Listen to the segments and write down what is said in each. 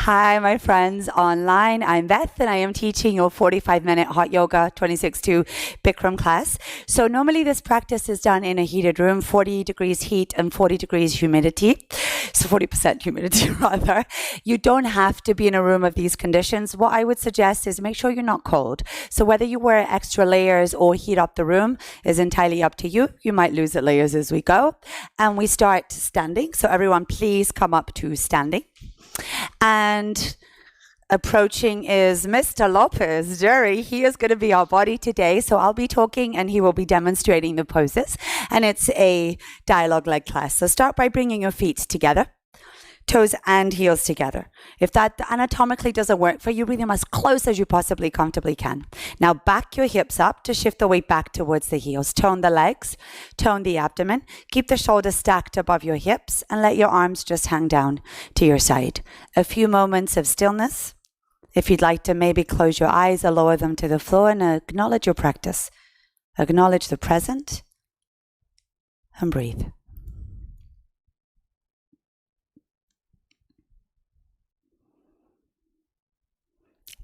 Hi, my friends online. I'm Beth, and I am teaching your 45-minute hot yoga 26-2 Bikram class. So normally this practice is done in a heated room, 40 degrees heat and 40 degrees humidity. So 40% humidity rather. You don't have to be in a room of these conditions. What I would suggest is make sure you're not cold. So whether you wear extra layers or heat up the room is entirely up to you. You might lose the layers as we go. And we start standing. So everyone please come up to standing. And approaching is Mr. Lopez, Jerry. He is going to be our body today. So I'll be talking and he will be demonstrating the poses. And it's a dialogue-like class. So start by bringing your feet together, toes and heels together. If that anatomically doesn't work for you, bring them as close as you possibly comfortably can. Now back your hips up to shift the weight back towards the heels. Tone the legs, tone the abdomen. Keep the shoulders stacked above your hips and let your arms just hang down to your side. A few moments of stillness. If you'd like to maybe close your eyes or lower them to the floor and acknowledge your practice. Acknowledge the present and breathe.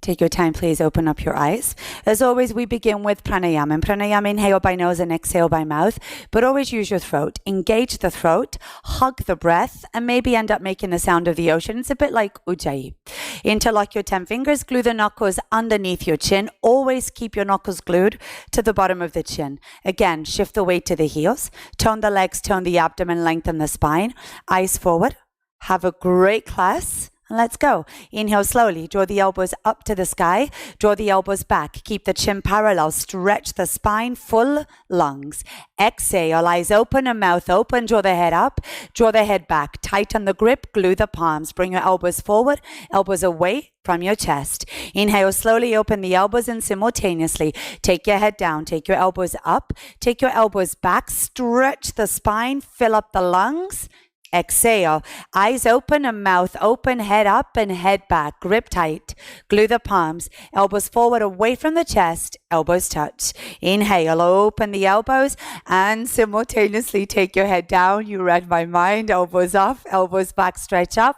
Take your time, please open up your eyes. As always, we begin with pranayama. And pranayama, inhale by nose and exhale by mouth, but always use your throat. Engage the throat, hug the breath, and maybe end up making the sound of the ocean. It's a bit like ujjayi. Interlock your 10 fingers, glue the knuckles underneath your chin. Always keep your knuckles glued to the bottom of the chin. Again, shift the weight to the heels. Tone the legs, tone the abdomen, lengthen the spine. Eyes forward. Have a great class. Let's go. Inhale slowly. Draw the elbows up to the sky. Draw the elbows back. Keep the chin parallel. Stretch the spine. Full lungs. Exhale. Eyes open and mouth open. Draw the head up. Draw the head back. Tighten the grip. Glue the palms. Bring your elbows forward. Elbows away from your chest. Inhale slowly. Open the elbows and simultaneously take your head down. Take your elbows up. Take your elbows back. Stretch the spine. Fill up the lungs. Exhale, eyes open and mouth open, head up and head back, grip tight, glue the palms, elbows forward away from the chest, elbows touch. Inhale, open the elbows and simultaneously take your head down. You read my mind, elbows up, elbows back, stretch up.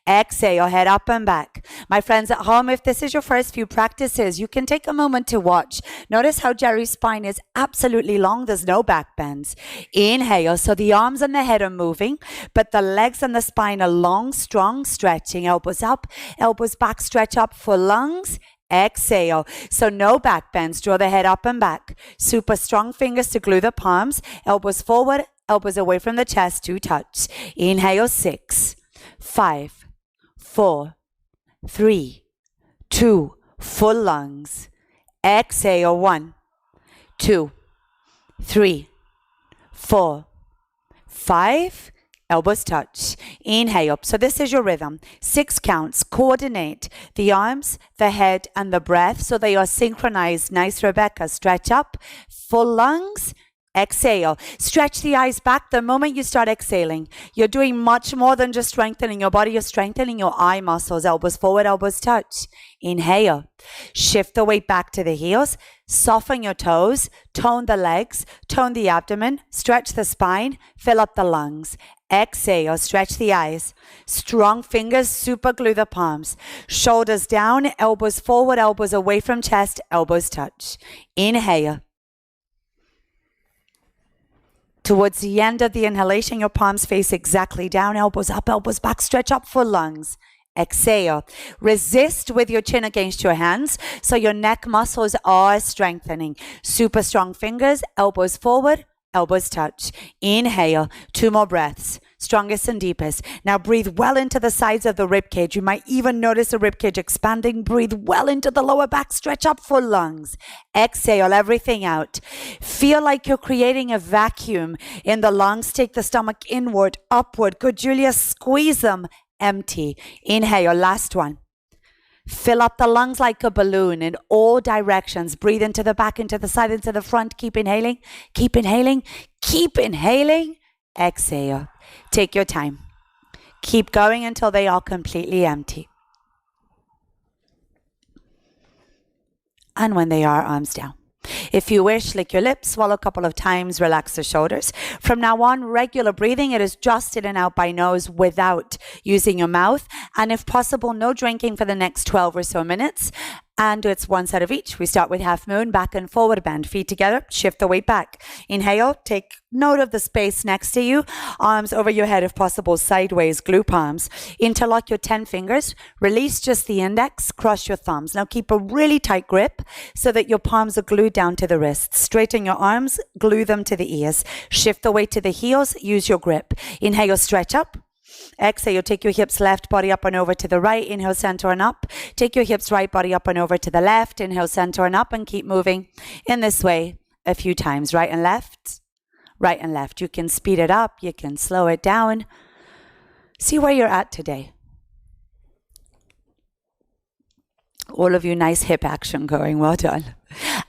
Exhale, head up and back. My friends at home, if this is your first few practices, you can take a moment to watch. Notice how Jerry's spine is absolutely long. There's no back bends. Inhale, so the arms and the head are moving, but the legs and the spine are long, strong, stretching. Elbows up, elbows back, stretch up for lungs. Exhale. So no back bends. Draw the head up and back. Super strong fingers to glue the palms. Elbows forward, elbows away from the chest to touch. Inhale, 6, 5, 4, 3, 2, full lungs. Exhale, 1, 2, 3, 4, 5, elbows touch. Inhale up. So this is your rhythm. 6 counts. Coordinate the arms, the head, and the breath so they are synchronized. Nice, Rebecca. Stretch up. Full lungs. Exhale. Stretch the eyes back. The moment you start exhaling, you're doing much more than just strengthening your body. You're strengthening your eye muscles. Elbows forward, elbows touch. Inhale. Shift the weight back to the heels. Soften your toes. Tone the legs. Tone the abdomen. Stretch the spine. Fill up the lungs. Exhale. Stretch the eyes. Strong fingers. Super glue the palms. Shoulders down. Elbows forward. Elbows away from chest. Elbows touch. Inhale. Towards the end of the inhalation, your palms face exactly down, elbows up, elbows back, stretch up for lungs. Exhale. Resist with your chin against your hands so your neck muscles are strengthening. Super strong fingers, elbows forward, elbows touch. Inhale. 2 more breaths. Strongest and deepest. Now breathe well into the sides of the rib cage. You might even notice the rib cage expanding. Breathe well into the lower back. Stretch up for lungs. Exhale everything out. Feel like you're creating a vacuum in the lungs. Take the stomach inward, upward. Good, Julia. Squeeze them. Empty. Inhale. Last one. Fill up the lungs like a balloon in all directions. Breathe into the back, into the side, into the front. Keep inhaling. Keep inhaling. Keep inhaling. Exhale. Take your time. Keep going until they are completely empty. And when they are, arms down. If you wish, lick your lips, swallow a couple of times, relax the shoulders. From now on, regular breathing. It is just in and out by nose without using your mouth. And if possible, no drinking for the next 12 or so minutes. And it's one set of each. We start with half moon, back and forward bend. Feet together, shift the weight back. Inhale, take note of the space next to you. Arms over your head if possible, sideways, glue palms. Interlock your 10 fingers. Release just the index, cross your thumbs. Now keep a really tight grip so that your palms are glued down to the wrists. Straighten your arms, glue them to the ears. Shift the weight to the heels, use your grip. Inhale, stretch up. Exhale, take your hips left, body up and over to the right. Inhale, center and up. Take your hips right, body up and over to the left. Inhale, center and up, and keep moving in this way a few times. Right and left, right and left. You can speed it up. You can slow it down. See where you're at today. All of you, nice hip action going. Well done.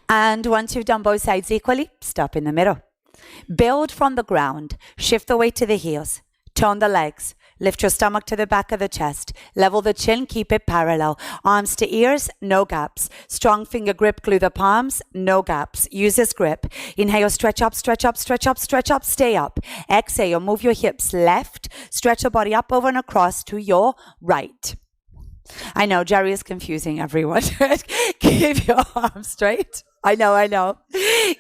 And once you've done both sides equally, stop in the middle. Build from the ground. Shift the weight to the heels. Tone the legs. Lift your stomach to the back of the chest. Level the chin, keep it parallel. Arms to ears, no gaps. Strong finger grip, glue the palms, no gaps. Use this grip. Inhale, stretch up, stretch up, stretch up, stretch up, stay up. Exhale, move your hips left. Stretch your body up, over and across to your right. I know, Jerry is confusing everyone. Keep your arms straight. I know.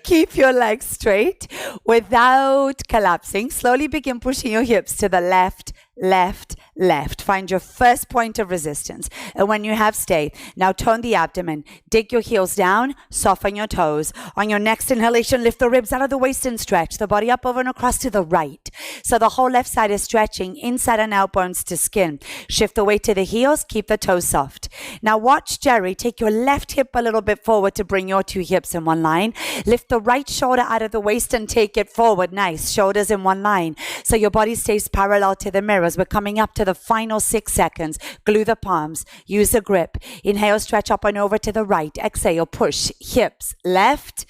Keep your legs straight without collapsing. Slowly begin pushing your hips to the left, left, left. Find your first point of resistance. And when you have, stay. Now tone the abdomen. Dig your heels down. Soften your toes. On your next inhalation, lift the ribs out of the waist and stretch. The body up, over and across to the right. So the whole left side is stretching inside and out, bones to skin. Shift the weight to the heels. Keep the toes soft. Now watch Jerry take your left hip a little bit forward to bring your two hips in one line. Lift the right shoulder out of the waist and take it forward. Nice. Shoulders in one line. So your body stays parallel to the mirrors. We're coming up to the final 6 seconds. Glue the palms. Use a grip. Inhale, stretch up and over to the right. Exhale, push. Hips left.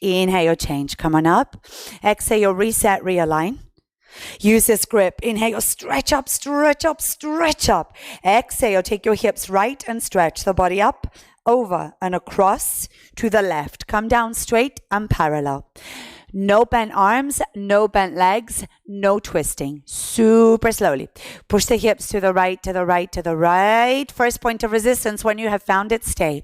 Inhale, change. Come on up. Exhale, reset, realign. Use this grip. Inhale, stretch up, stretch up, stretch up. Exhale, take your hips right and stretch the body up, over and across to the left. Come down straight and parallel. No bent arms, no bent legs, no twisting. Super slowly. Push the hips to the right, to the right, to the right. First point of resistance. When you have found it, stay.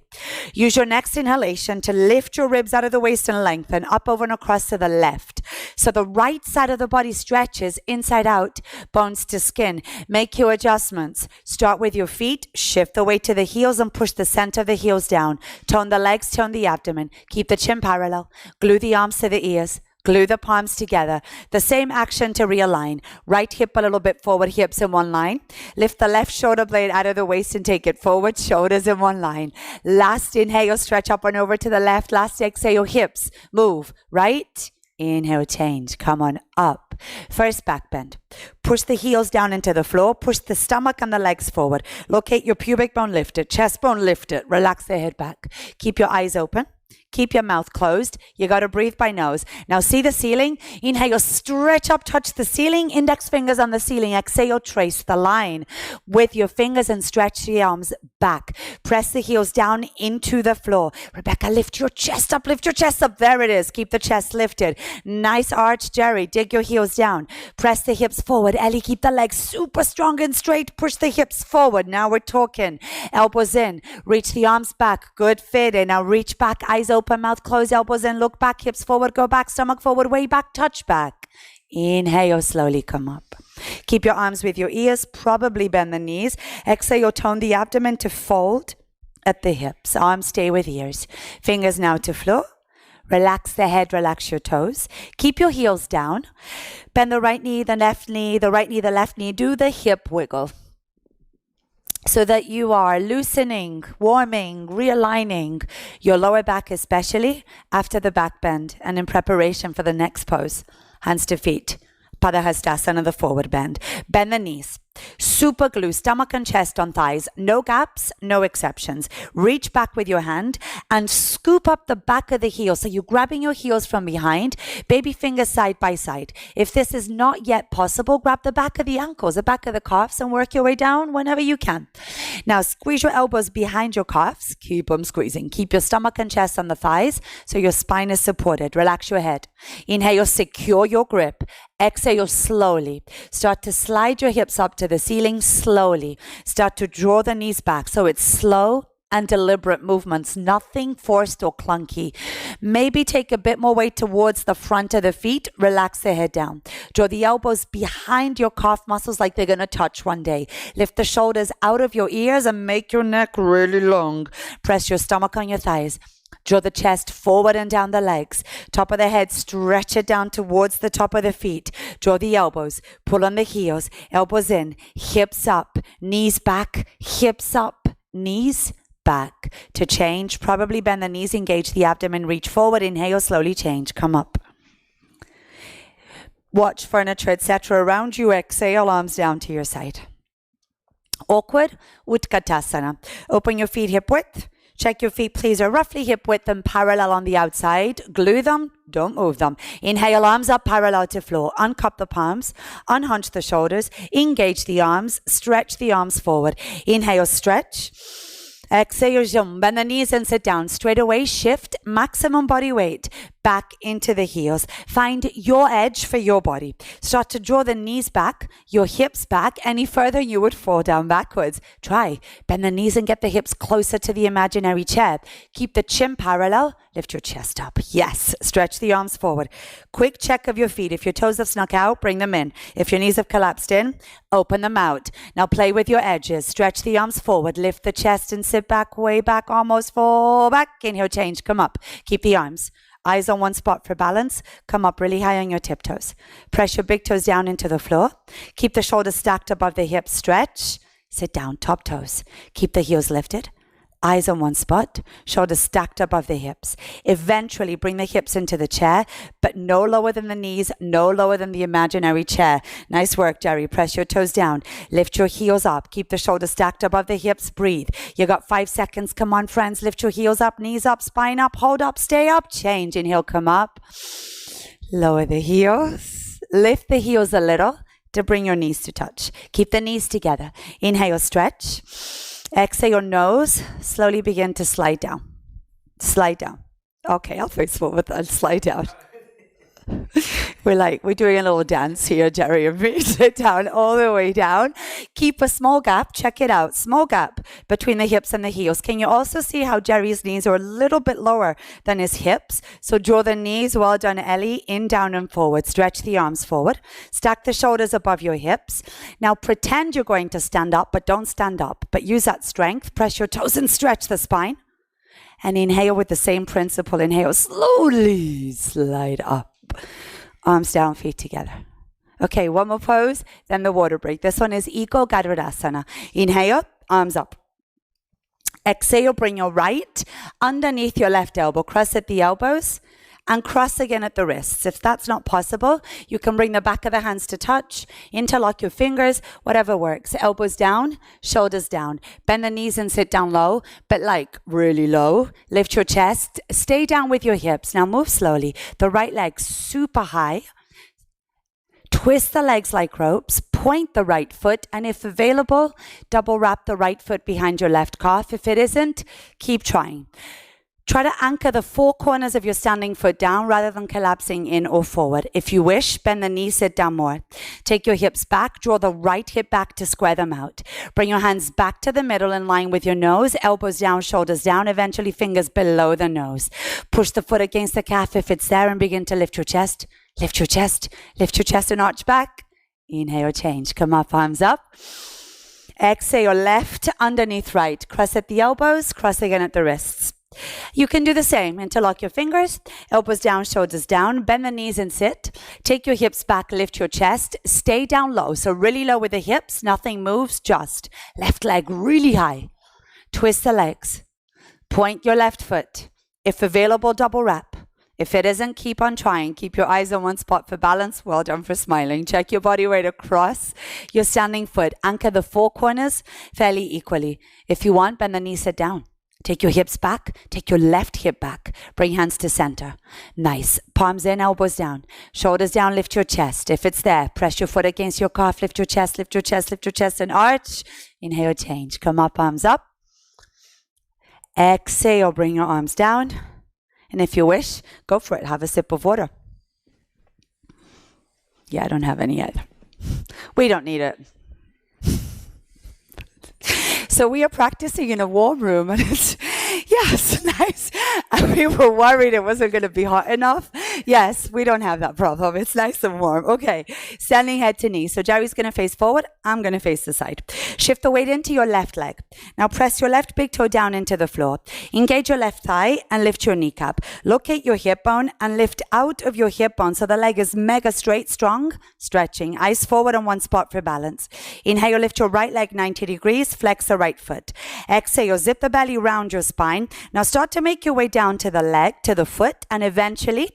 Use your next inhalation to lift your ribs out of the waist and lengthen up, over and across to the left. So the right side of the body stretches inside out, bones to skin. Make your adjustments. Start with your feet. Shift the weight to the heels and push the center of the heels down. Tone the legs, tone the abdomen. Keep the chin parallel. Glue the arms to the ears. Glue the palms together. The same action to realign. Right hip a little bit forward, hips in one line. Lift the left shoulder blade out of the waist and take it forward, shoulders in one line. Last inhale, stretch up and over to the left. Last exhale, hips move. Right? Inhale, change. Come on up. First back bend. Push the heels down into the floor. Push the stomach and the legs forward. Locate your pubic bone, lift it. Chest bone, lift it. Relax the head back. Keep your eyes open. Keep your mouth closed. You got to breathe by nose. Now see the ceiling. Inhale, stretch up, touch the ceiling. Index fingers on the ceiling. Exhale, trace the line with your fingers and stretch the arms back. Press the heels down into the floor. Rebecca, lift your chest up, lift your chest up. There it is. Keep the chest lifted. Nice arch, Jerry. Dig your heels down. Press the hips forward. Ellie, keep the legs super strong and straight. Push the hips forward. Now we're talking. Elbows in. Reach the arms back. Good fit. And now reach back. Eyes open, mouth closed, elbows in, look back, hips forward, go back, stomach forward, way back, touch back. Inhale, slowly come up. Keep your arms with your ears, probably bend the knees. Exhale, tone the abdomen to fold at the hips. Arms stay with ears. Fingers now to floor. Relax the head, relax your toes. Keep your heels down. Bend the right knee, the left knee, the right knee, the left knee. Do the hip wiggle, so that you are loosening, warming, realigning your lower back, especially after the back bend and in preparation for the next pose. Hands to feet. Padahastasana, the forward bend. Bend the knees. Super glue stomach and chest on thighs. No gaps, no exceptions. Reach back with your hand and scoop up the back of the heel. So you're grabbing your heels from behind, baby fingers side by side. If this is not yet possible, grab the back of the ankles, the back of the calves, and work your way down whenever you can. Now squeeze your elbows behind your calves. Keep them squeezing. Keep your stomach and chest on the thighs so your spine is supported. Relax your head. Inhale, secure your grip. Exhale slowly. Start to slide your hips up to the ceiling slowly. Start to draw the knees back. So it's slow and deliberate movements, nothing forced or clunky. Maybe take a bit more weight towards the front of the feet. Relax the head down. Draw the elbows behind your calf muscles like they're going to touch one day. Lift the shoulders out of your ears and make your neck really long. Press your stomach on your thighs. Draw the chest forward and down the legs. Top of the head, stretch it down towards the top of the feet. Draw the elbows. Pull on the heels. Elbows in. Hips up. Knees back. Hips up. Knees back. To change, probably bend the knees, engage the abdomen, reach forward. Inhale, slowly change. Come up. Watch furniture, etc. around you. Exhale, arms down to your side. Awkward, Utkatasana. Open your feet hip width. Check your feet, please, are roughly hip width and parallel on the outside. Glue them, don't move them. Inhale, arms up parallel to floor. Uncup the palms, unhunch the shoulders, engage the arms, stretch the arms forward. Inhale, stretch. Exhale, zoom. Bend the knees and sit down. Straight away, shift maximum body weight back into the heels. Find your edge for your body. Start to draw the knees back, your hips back. Any further, you would fall down backwards. Try. Bend the knees and get the hips closer to the imaginary chair. Keep the chin parallel. Lift your chest up. Yes. Stretch the arms forward. Quick check of your feet. If your toes have snuck out, bring them in. If your knees have collapsed in, open them out. Now play with your edges. Stretch the arms forward. Lift the chest and sit back, way back, almost fall back. Inhale, change. Come up. Keep the arms. Eyes on one spot for balance. Come up really high on your tiptoes. Press your big toes down into the floor. Keep the shoulders stacked above the hips. Stretch. Sit down, top toes. Keep the heels lifted. Eyes on one spot, shoulders stacked above the hips. Eventually bring the hips into the chair, but no lower than the knees, no lower than the imaginary chair. Nice work, Jerry. Press your toes down. Lift your heels up. Keep the shoulders stacked above the hips. Breathe. You got 5 seconds. Come on, friends. Lift your heels up, knees up, spine up, hold up, stay up. Change. Inhale, come up. Lower the heels. Lift the heels a little to bring your knees to touch. Keep the knees together. Inhale, stretch. Exhale your nose, slowly begin to slide down. Slide down. Okay, I'll face forward and slide down. We're doing a little dance here, Jerry and me. Sit down all the way down. Keep a small gap. Check it out. Small gap between the hips and the heels. Can you also see how Jerry's knees are a little bit lower than his hips? So draw the knees. Well done, Ellie. In, down, and forward. Stretch the arms forward. Stack the shoulders above your hips. Now pretend you're going to stand up, but don't stand up. But use that strength. Press your toes and stretch the spine. And inhale with the same principle. Inhale, slowly slide up. Arms down, feet together. Okay, one more pose, then the water break. This one is Ego Gadradasana. Inhale, arms up. Exhale, bring your right underneath your left elbow. Cross at the elbows and cross again at the wrists. If that's not possible, you can bring the back of the hands to touch, interlock your fingers, whatever works. Elbows down, shoulders down. Bend the knees and sit down low, but really low. Lift your chest, stay down with your hips. Now move slowly. The right leg super high. Twist the legs like ropes, point the right foot, and if available, double wrap the right foot behind your left calf. If it isn't, keep trying. Try to anchor the 4 corners of your standing foot down rather than collapsing in or forward. If you wish, bend the knees, sit down more. Take your hips back, draw the right hip back to square them out. Bring your hands back to the middle in line with your nose, elbows down, shoulders down, eventually fingers below the nose. Push the foot against the calf if it's there and begin to lift your chest. Lift your chest, lift your chest and arch back. Inhale, change. Come up, arms up. Exhale, left underneath right. Cross at the elbows, cross again at the wrists. You can do the same. Interlock your fingers, elbows down, shoulders down, bend the knees and sit. Take your hips back, lift your chest, stay down low. So really low with the hips, nothing moves, just left leg really high. Twist the legs. Point your left foot. If available, double wrap. If it isn't, keep on trying. Keep your eyes on one spot for balance. Well done for smiling. Check your body weight across your standing foot. Anchor the four corners fairly equally. If you want, bend the knees, sit down. Take your hips back. Take your left hip back. Bring hands to center. Nice. Palms in, elbows down. Shoulders down, lift your chest. If it's there, press your foot against your calf. Lift your chest, lift your chest, lift your chest, and arch. Inhale, change. Come up, arms up. Exhale, bring your arms down. And if you wish, go for it. Have a sip of water. Yeah, I don't have any yet. We don't need it. So we are practicing in a warm room, and it's, yes, nice. And we were worried it wasn't going to be hot enough. Yes, we don't have that problem. It's nice and warm. Okay, standing head to knee. So Jerry's going to face forward. I'm going to face the side. Shift the weight into your left leg. Now press your left big toe down into the floor. Engage your left thigh and lift your kneecap. Locate your hip bone and lift out of your hip bone so the leg is mega straight, strong, stretching. Eyes forward on one spot for balance. Inhale, lift your right leg 90 degrees. Flex the right foot. Exhale, zip the belly around your spine. Now start to make your way down to the leg, to the foot, and eventually,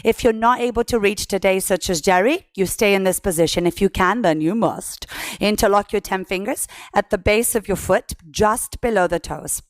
if you're not able to reach today, such as Jerry, you stay in this position. If you can, then you must. Interlock your 10 fingers at the base of your foot, just below the toes.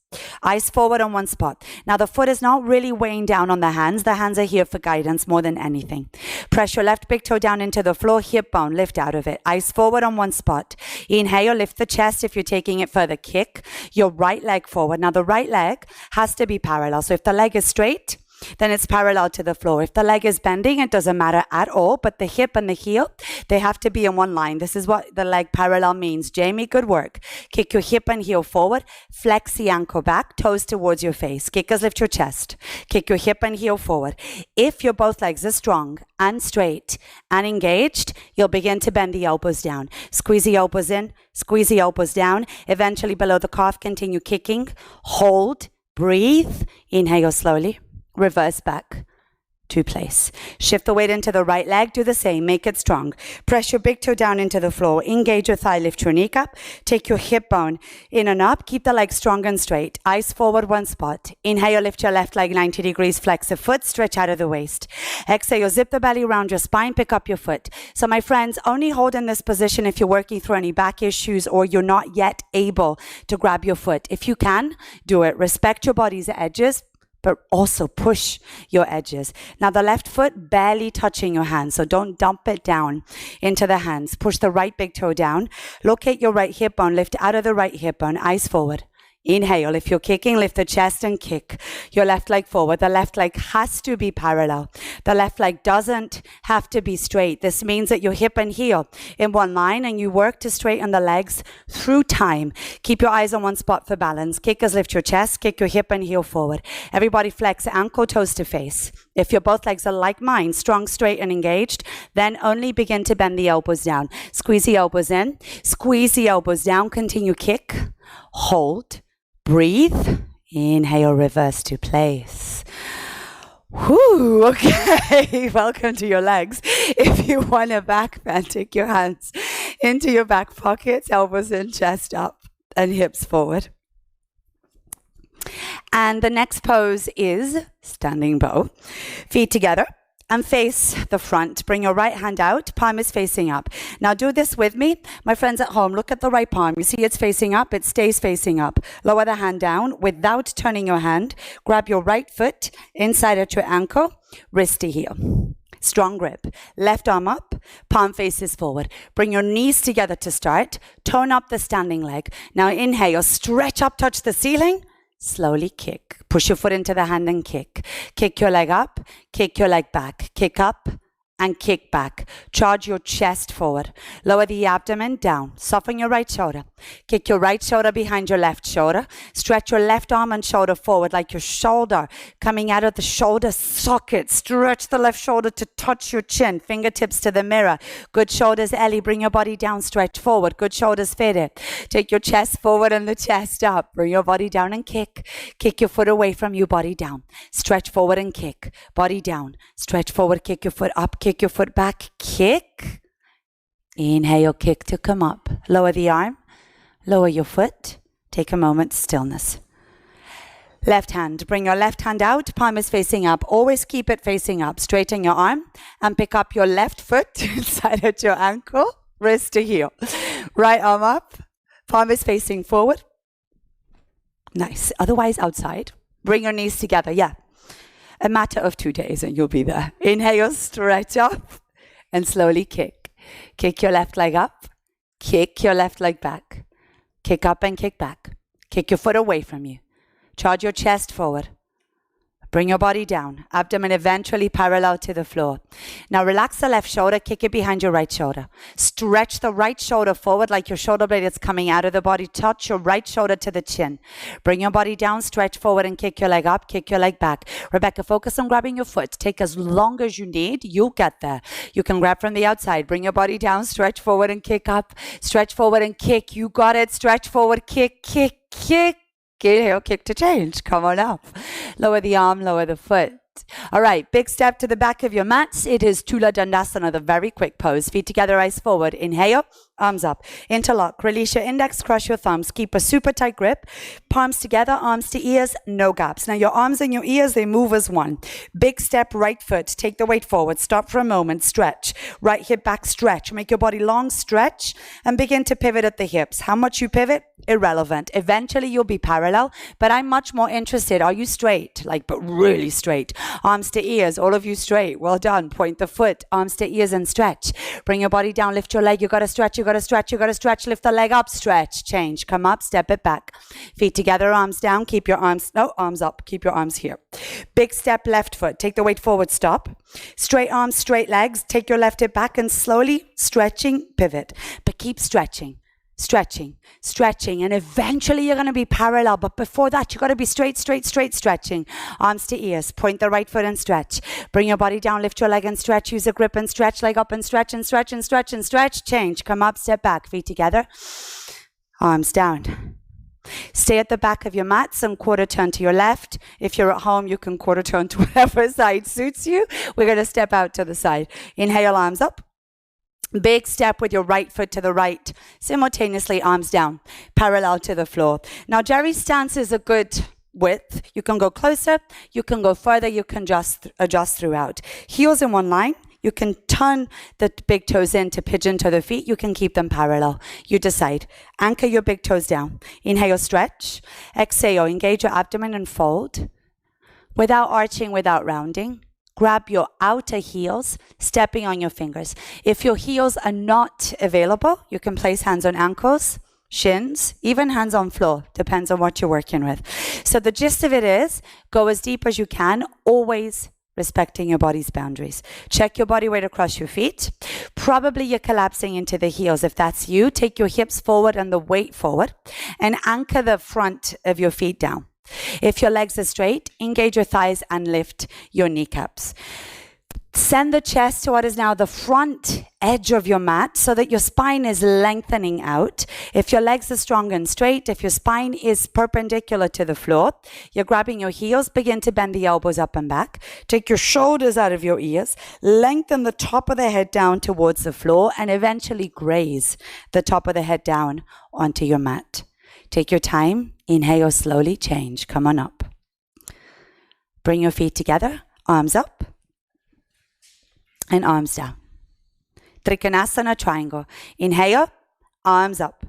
Eyes forward on one spot. Now the foot is not really weighing down on the hands. The hands are here for guidance more than anything. Press your left big toe down into the floor, hip bone, lift out of it. Eyes forward on one spot. Inhale, lift the chest. If you're taking it further, kick your right leg forward. Now the right leg has to be parallel. So if the leg is straight, then it's parallel to the floor. If the leg is bending, it doesn't matter at all, but the hip and the heel, they have to be in one line. This is what the leg parallel means. Jamie, good work. Kick your hip and heel forward. Flex the ankle back, toes towards your face. Kickers, lift your chest. Kick your hip and heel forward. If your both legs are strong and straight and engaged, you'll begin to bend the elbows down. Squeeze the elbows in, squeeze the elbows down. Eventually below the calf, continue kicking. Hold, breathe. Inhale slowly. Reverse back to place. Shift the weight into the right leg. Do the same. Make it strong. Press your big toe down into the floor. Engage your thigh. Lift your kneecap. Take your hip bone in and up. Keep the leg strong and straight. Eyes forward one spot. Inhale, lift your left leg 90 degrees. Flex the foot. Stretch out of the waist. Exhale, zip the belly around your spine. Pick up your foot. So my friends, only hold in this position if you're working through any back issues or you're not yet able to grab your foot. If you can, do it. Respect your body's edges, but also push your edges. Now the left foot barely touching your hand, so don't dump it down into the hands. Push the right big toe down. Locate your right hip bone. Lift out of the right hip bone. Eyes forward. Inhale. If you're kicking, lift the chest and kick your left leg forward. The left leg has to be parallel. The left leg doesn't have to be straight. This means that your hip and heel in one line and you work to straighten the legs through time. Keep your eyes on one spot for balance. Kickers, lift your chest. Kick your hip and heel forward. Everybody flex ankle, toes to face. If your both legs are like mine, strong, straight, and engaged, then only begin to bend the elbows down. Squeeze the elbows in. Squeeze the elbows down. Continue kick. Hold. Breathe. Inhale, reverse to place. Whoo, okay. Welcome to your legs. If you want a back bend, take your hands into your back pockets, elbows in, chest up, and hips forward. And the next pose is standing bow. Feet together and face the front. Bring your right hand out. Palm is facing up. Now do this with me. My friends at home, look at the right palm. You see it's facing up. It stays facing up. Lower the hand down without turning your hand. Grab your right foot inside at your ankle. Wrist to heel. Strong grip. Left arm up. Palm faces forward. Bring your knees together to start. Tone up the standing leg. Now inhale. Stretch up. Touch the ceiling. Slowly kick. Push your foot into the hand and kick. Kick your leg up. Kick your leg back. Kick up and kick back. Charge your chest forward. Lower the abdomen down. Soften your right shoulder. Kick your right shoulder behind your left shoulder. Stretch your left arm and shoulder forward like your shoulder coming out of the shoulder socket. Stretch the left shoulder to touch your chin. Fingertips to the mirror. Good shoulders, Ellie. Bring your body down. Stretch forward. Good shoulders, fit it. Take your chest forward and the chest up. Bring your body down and kick. Kick your foot away from you. Body down. Stretch forward and kick. Body down. Stretch forward. Kick your foot up. Kick your foot back, kick. Inhale, kick to come up. Lower the arm, lower your foot. Take a moment's stillness. Left hand, bring your left hand out, palm is facing up. Always keep it facing up. Straighten your arm and pick up your left foot inside at your ankle, wrist to heel. Right arm up, palm is facing forward. Nice. Otherwise, outside. Bring your knees together. Yeah. A matter of 2 days and you'll be there. Inhale, stretch up and slowly kick. Kick your left leg up. Kick your left leg back. Kick up and kick back. Kick your foot away from you. Charge your chest forward. Bring your body down. Abdomen eventually parallel to the floor. Now relax the left shoulder. Kick it behind your right shoulder. Stretch the right shoulder forward like your shoulder blade is coming out of the body. Touch your right shoulder to the chin. Bring your body down. Stretch forward and kick your leg up. Kick your leg back. Rebecca, focus on grabbing your foot. Take as long as you need. You'll get there. You can grab from the outside. Bring your body down. Stretch forward and kick up. Stretch forward and kick. You got it. Stretch forward. Kick, kick, kick. Inhale, kick to change. Come on up. Lower the arm, lower the foot. All right, big step to the back of your mats. It is Tula Dandasana, the very quick pose. Feet together, eyes forward. Inhale, arms up. Interlock. Release your index, cross your thumbs. Keep a super tight grip. Palms together, arms to ears, no gaps. Now your arms and your ears, they move as one. Big step, right foot. Take the weight forward. Stop for a moment. Stretch. Right hip back, stretch. Make your body long, stretch, and begin to pivot at the hips. How much you pivot? Irrelevant. Eventually you'll be parallel, but I'm much more interested. Are you straight? Like, but really straight. Arms to ears, all of you straight. Well done. Point the foot, arms to ears and stretch. Bring your body down, lift your leg. You got to stretch, you got to stretch, you got to stretch. Lift the leg up, stretch, change. Come up, step it back. Feet together, arms down. Keep your arms, no, arms up. Keep your arms here. Big step, left foot. Take the weight forward, stop. Straight arms, straight legs. Take your left hip back and slowly stretching, pivot. But keep stretching. Stretching, stretching, and eventually you're going to be parallel. But before that, you got to be straight, straight, straight, stretching. Arms to ears. Point the right foot and stretch. Bring your body down, lift your leg and stretch. Use a grip and stretch. Leg up and stretch and stretch and stretch and stretch. Change. Come up, step back. Feet together. Arms down. Stay at the back of your mats and quarter turn to your left. If you're at home, you can quarter turn to whatever side suits you. We're going to step out to the side. Inhale, arms up. Big step with your right foot to the right. Simultaneously, arms down, parallel to the floor. Now, Jerry's stance is a good width. You can go closer, you can go further, you can just adjust throughout. Heels in one line. You can turn the big toes in to pigeon to the feet. You can keep them parallel. You decide. Anchor your big toes down. Inhale, stretch. Exhale, engage your abdomen and fold. Without arching, without rounding. Grab your outer heels, stepping on your fingers. If your heels are not available, you can place hands on ankles, shins, even hands on floor. Depends on what you're working with. So the gist of it is, go as deep as you can, always respecting your body's boundaries. Check your body weight across your feet. Probably you're collapsing into the heels. If that's you, take your hips forward and the weight forward and anchor the front of your feet down. If your legs are straight, engage your thighs and lift your kneecaps. Send the chest to what is now the front edge of your mat so that your spine is lengthening out. If your legs are strong and straight, if your spine is perpendicular to the floor, you're grabbing your heels, begin to bend the elbows up and back. Take your shoulders out of your ears, lengthen the top of the head down towards the floor, and eventually graze the top of the head down onto your mat. Take your time. Inhale, slowly change. Come on up. Bring your feet together, arms up and arms down. Trikonasana triangle. Inhale, arms up.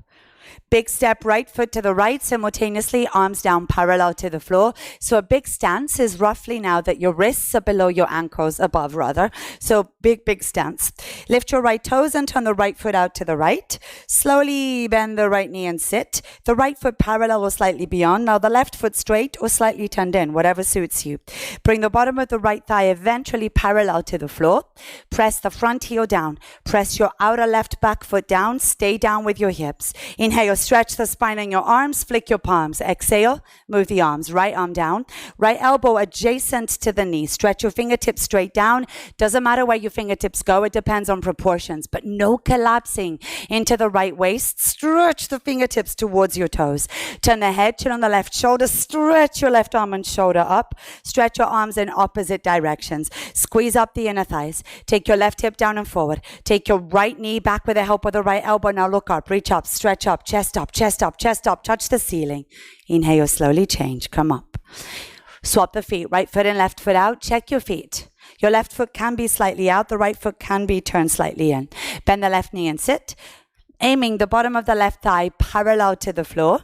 Big step, right foot to the right, simultaneously arms down parallel to the floor. So a big stance is roughly now that your wrists are below your ankles, above rather. So big stance. Lift your right toes and turn the right foot out to the right. Slowly bend the right knee and sit. The right foot parallel or slightly beyond. Now the left foot straight or slightly turned in, whatever suits you. Bring the bottom of the right thigh eventually parallel to the floor. Press the front heel down. Press your outer left back foot down. Stay down with your hips. Inhale, stretch the spine in your arms, flick your palms. Exhale, move the arms. Right arm down, right elbow adjacent to the knee. Stretch your fingertips straight down. Doesn't matter where your fingertips go, it depends on proportions, but no collapsing into the right waist. Stretch the fingertips towards your toes. Turn the head, chin on the left shoulder. Stretch your left arm and shoulder up. Stretch your arms in opposite directions. Squeeze up the inner thighs. Take your left hip down and forward. Take your right knee back with the help of the right elbow. Now look up, reach up, stretch up, chest up, chest up, chest up. Touch the ceiling. Inhale, slowly change. Come up. Swap the feet, right foot in, left foot out. Check your feet. Your left foot can be slightly out. The right foot can be turned slightly in. Bend the left knee and sit. Aiming the bottom of the left thigh parallel to the floor.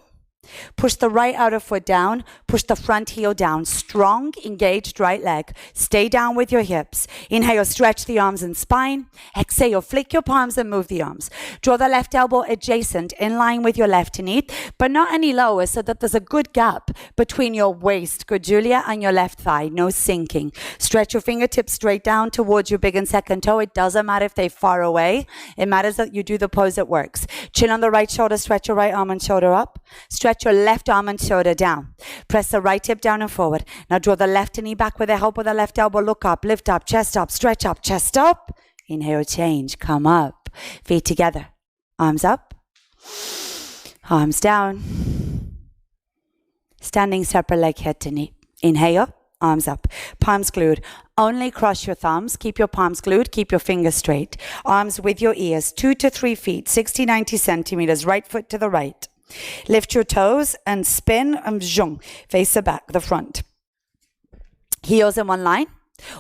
Push the right outer foot down. Push the front heel down. Strong, engaged right leg. Stay down with your hips. Inhale, stretch the arms and spine. Exhale, flick your palms and move the arms. Draw the left elbow adjacent in line with your left knee, but not any lower, so that there's a good gap between your waist, good Julia, and your left thigh. No sinking. Stretch your fingertips straight down towards your big and second toe. It doesn't matter if they're far away. It matters that you do the pose that works. Chin on the right shoulder. Stretch your right arm and shoulder up. Stretch your left arm and shoulder down. Press the right hip down and forward. Now draw the left knee back with the help of the left elbow. Look up, lift up, chest up, stretch up, chest up. Inhale, change, come up. Feet together. Arms up. Arms down. Standing separate leg, head to knee. Inhale, arms up. Palms glued. Only cross your thumbs. Keep your palms glued. Keep your fingers straight. Arms with your ears. 2 to 3 feet, 60, 90 centimeters. Right foot to the right. Lift your toes and spin and zhung. Face the back, the front. Heels in one line.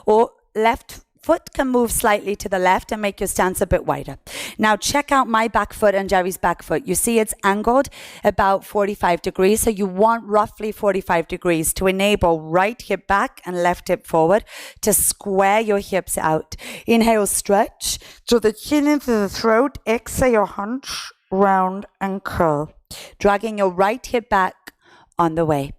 Or left foot can move slightly to the left and make your stance a bit wider. Now check out my back foot and Jerry's back foot. You see it's angled about 45 degrees. So you want roughly 45 degrees to enable right hip back and left hip forward to square your hips out. Inhale, stretch. Draw the chin into the throat. Exhale, hunch, round and curl. Dragging your right hip back on the way.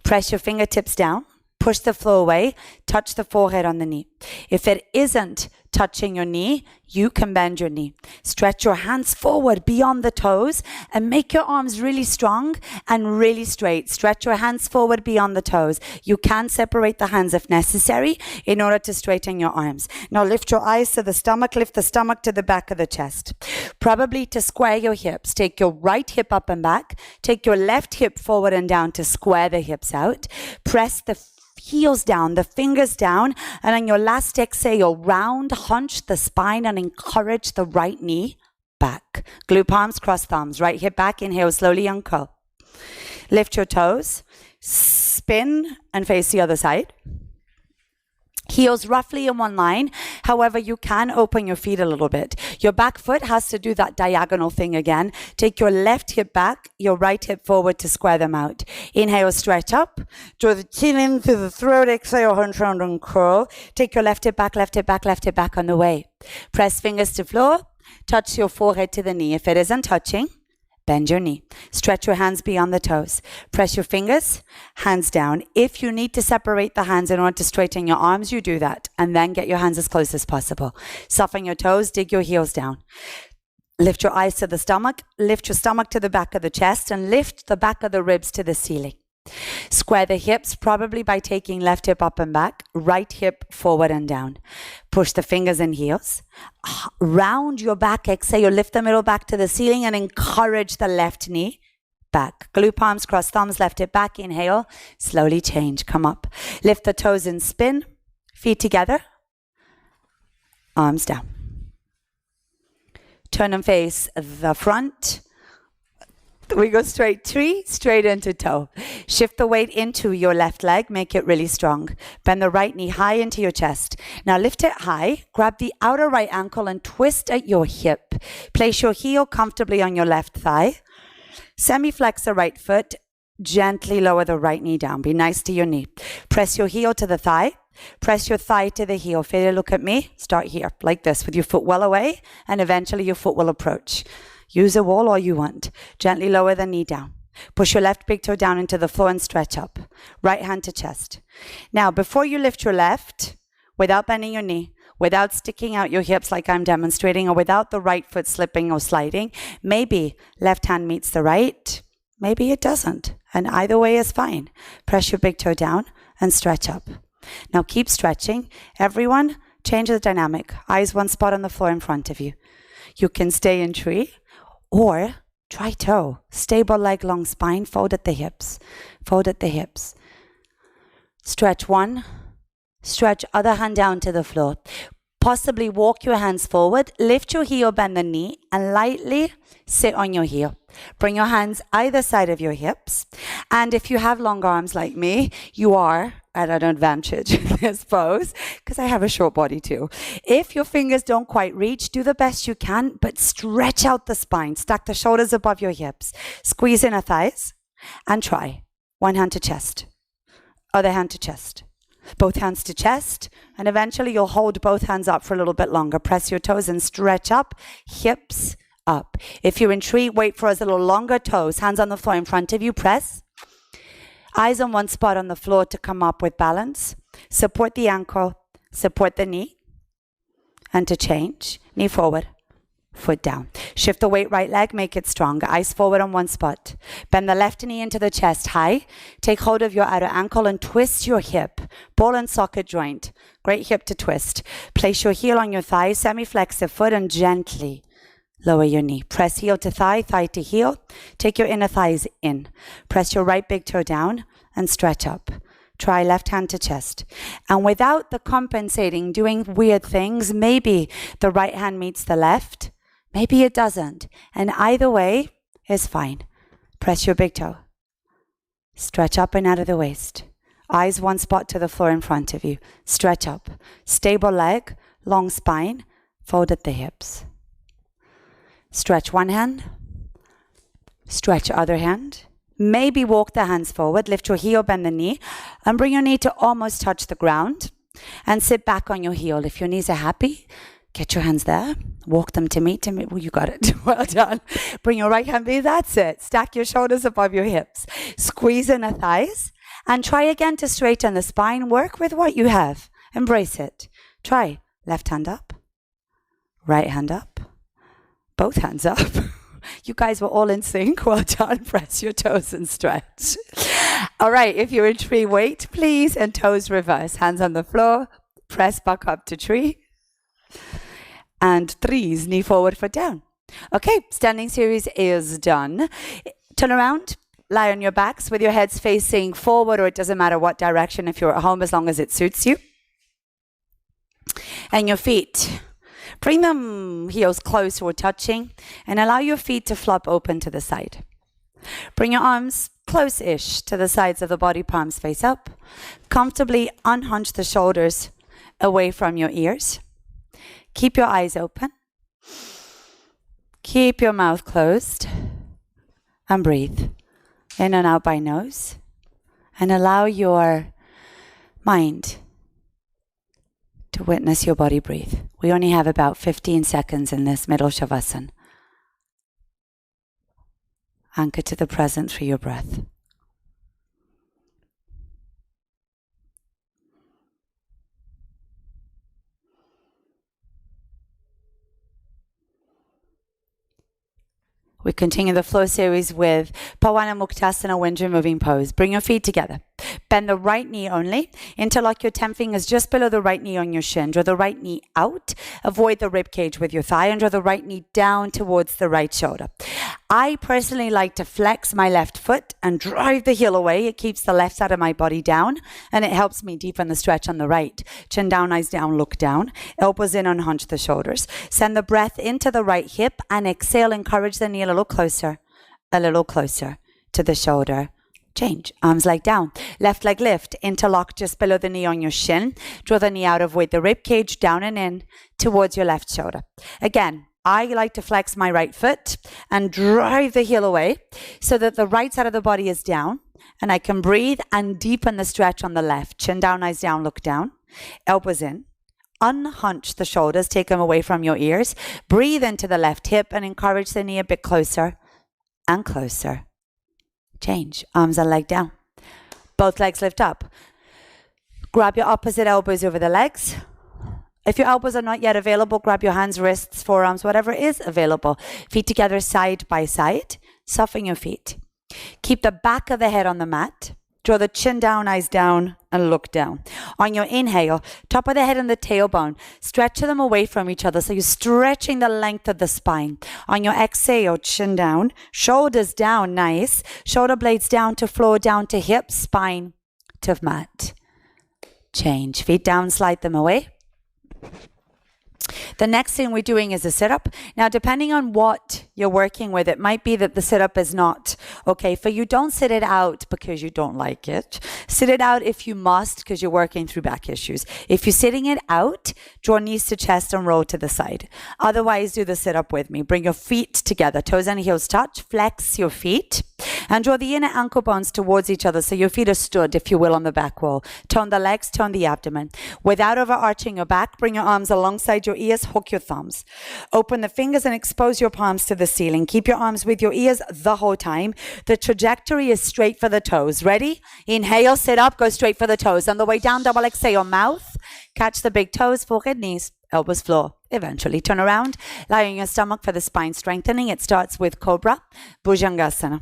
Press your fingertips down. Push the floor away. Touch the forehead on the knee. If it isn't touching your knee, you can bend your knee. Stretch your hands forward beyond the toes and make your arms really strong and really straight. Stretch your hands forward beyond the toes. You can separate the hands if necessary in order to straighten your arms. Now lift your eyes to the stomach. Lift the stomach to the back of the chest. Probably to square your hips. Take your right hip up and back. Take your left hip forward and down to square the hips out. Press the heels down, the fingers down, and on your last exhale, round, hunch the spine and encourage the right knee back. Glute palms, cross thumbs, right hip back, inhale, slowly uncurl. Lift your toes, spin and face the other side. Heels roughly in one line. However, you can open your feet a little bit. Your back foot has to do that diagonal thing again. Take your left hip back, your right hip forward to square them out. Inhale, stretch up. Draw the chin into the throat. Exhale, hunch round and curl. Take your left hip back, left hip back, left hip back on the way. Press fingers to floor. Touch your forehead to the knee. If it isn't touching, bend your knee. Stretch your hands beyond the toes. Press your fingers, hands down. If you need to separate the hands in order to straighten your arms, you do that. And then get your hands as close as possible. Soften your toes, dig your heels down. Lift your eyes to the stomach. Lift your stomach to the back of the chest and lift the back of the ribs to the ceiling. Square the hips, probably by taking left hip up and back, right hip forward and down. Push the fingers and heels. Round your back, exhale, lift the middle back to the ceiling and encourage the left knee back. Glute palms, cross thumbs, left hip back, inhale, slowly change, come up. Lift the toes and spin, feet together, arms down. Turn and face the front. We go straight tree, straight into toe. Shift the weight into your left leg. Make it really strong. Bend the right knee high into your chest. Now lift it high. Grab the outer right ankle and twist at your hip. Place your heel comfortably on your left thigh. Semi-flex the right foot. Gently lower the right knee down. Be nice to your knee. Press your heel to the thigh. Press your thigh to the heel. Failure, look at me. Start here, like this, with your foot well away, and eventually your foot will approach. Use a wall all you want. Gently lower the knee down. Push your left big toe down into the floor and stretch up. Right hand to chest. Now, before you lift your left, without bending your knee, without sticking out your hips like I'm demonstrating, or without the right foot slipping or sliding, maybe left hand meets the right, maybe it doesn't. And either way is fine. Press your big toe down and stretch up. Now keep stretching. Everyone, change the dynamic. Eyes one spot on the floor in front of you. You can stay in tree. Or try toe, stable leg, long spine, fold at the hips. Fold at the hips. Stretch one, stretch other hand down to the floor. Possibly walk your hands forward, lift your heel, bend the knee, and lightly sit on your heel. Bring your hands either side of your hips. And if you have long arms like me, you are at an advantage in this pose because I have a short body too. If your fingers don't quite reach, do the best you can, but stretch out the spine. Stack the shoulders above your hips. Squeeze inner thighs and try. One hand to chest, other hand to chest. Both hands to chest, and eventually you'll hold both hands up for a little bit longer. Press your toes and stretch up, hips up. If you're in tree, wait for us a little longer. Toes, hands on the floor in front of you, press. Eyes on one spot on the floor to come up with balance. Support the ankle, support the knee, and to change, knee forward, foot down. Shift the weight right leg, make it stronger. Eyes forward on one spot. Bend the left knee into the chest high. Take hold of your outer ankle and twist your hip. Ball and socket joint. Great hip to twist. Place your heel on your thigh, semi-flex the foot and gently lower your knee. Press heel to thigh, thigh to heel. Take your inner thighs in. Press your right big toe down and stretch up. Try left hand to chest. And without the compensating, doing weird things, maybe the right hand meets the left. Maybe it doesn't. And either way is fine. Press your big toe. Stretch up and out of the waist. Eyes one spot to the floor in front of you. Stretch up. Stable leg, long spine, fold at the hips. Stretch one hand. Stretch other hand. Maybe walk the hands forward. Lift your heel, bend the knee, and bring your knee to almost touch the ground. And sit back on your heel. If your knees are happy, get your hands there. Walk them to meet. Well, you got it. Well done. Bring your right hand. That's it. Stack your shoulders above your hips. Squeeze in the thighs. And try again to straighten the spine. Work with what you have. Embrace it. Try left hand up. Right hand up. Both hands up. You guys were all in sync. Well done. Press your toes and stretch. All right. If you're in tree, wait, please. And toes reverse. Hands on the floor. Press back up to tree. And threes, knee forward, foot down. Okay, standing series is done. Turn around, lie on your backs with your heads facing forward, or it doesn't matter what direction if you're at home, as long as it suits you. And your feet, bring them heels close or touching, and allow your feet to flop open to the side. Bring your arms close-ish to the sides of the body, palms face up. Comfortably unhunch the shoulders away from your ears. Keep your eyes open. Keep your mouth closed. And breathe in and out by nose. And allow your mind to witness your body breathe. We only have about 15 seconds in this middle Shavasana. Anchor to the present through your breath. We continue the flow series with Pavana Muktasana, wind removing pose. Bring your feet together. Bend the right knee only. Interlock your 10 fingers just below the right knee on your shin. Draw the right knee out. Avoid the rib cage with your thigh and draw the right knee down towards the right shoulder. I personally like to flex my left foot and drive the heel away. It keeps the left side of my body down and it helps me deepen the stretch on the right. Chin down, eyes down, look down. Elbows in, unhunch the shoulders. Send the breath into the right hip and exhale. Encourage the knee a little closer to the shoulder. Change. Arms leg down. Left leg lift. Interlock just below the knee on your shin. Draw the knee out, avoid the rib cage, down and in towards your left shoulder. Again, I like to flex my right foot and drive the heel away so that the right side of the body is down and I can breathe and deepen the stretch on the left. Chin down, eyes down, look down. Elbows in. Unhunch the shoulders, take them away from your ears. Breathe into the left hip and encourage the knee a bit closer and closer. Change. Arms and leg down. Both legs lift up. Grab your opposite elbows over the legs. If your elbows are not yet available, grab your hands, wrists, forearms, whatever is available. Feet together side by side. Soften your feet. Keep the back of the head on the mat. Draw the chin down, eyes down, and look down. On your inhale, top of the head and the tailbone, stretch them away from each other so you're stretching the length of the spine. On your exhale, chin down, shoulders down, nice. Shoulder blades down to floor, down to hips, spine to mat. Change. Feet down, slide them away. The next thing we're doing is a sit-up. Now, depending on what you're working with, it might be that the sit-up is not okay for you. Don't sit it out because you don't like it. Sit it out if you must because you're working through back issues. If you're sitting it out, draw knees to chest and roll to the side. Otherwise, do the sit-up with me. Bring your feet together. Toes and heels touch. Flex your feet. And draw the inner ankle bones towards each other so your feet are stood, if you will, on the back wall. Tone the legs, tone the abdomen. Without overarching your back, bring your arms alongside your ears, hook your thumbs. Open the fingers and expose your palms to the ceiling. Keep your arms with your ears the whole time. The trajectory is straight for the toes. Ready? Inhale, sit up, go straight for the toes. On the way down, double exhale, mouth. Catch the big toes, forehead, knees, elbows, floor. Eventually turn around, lie on your stomach for the spine strengthening. It starts with Cobra, Bhujangasana.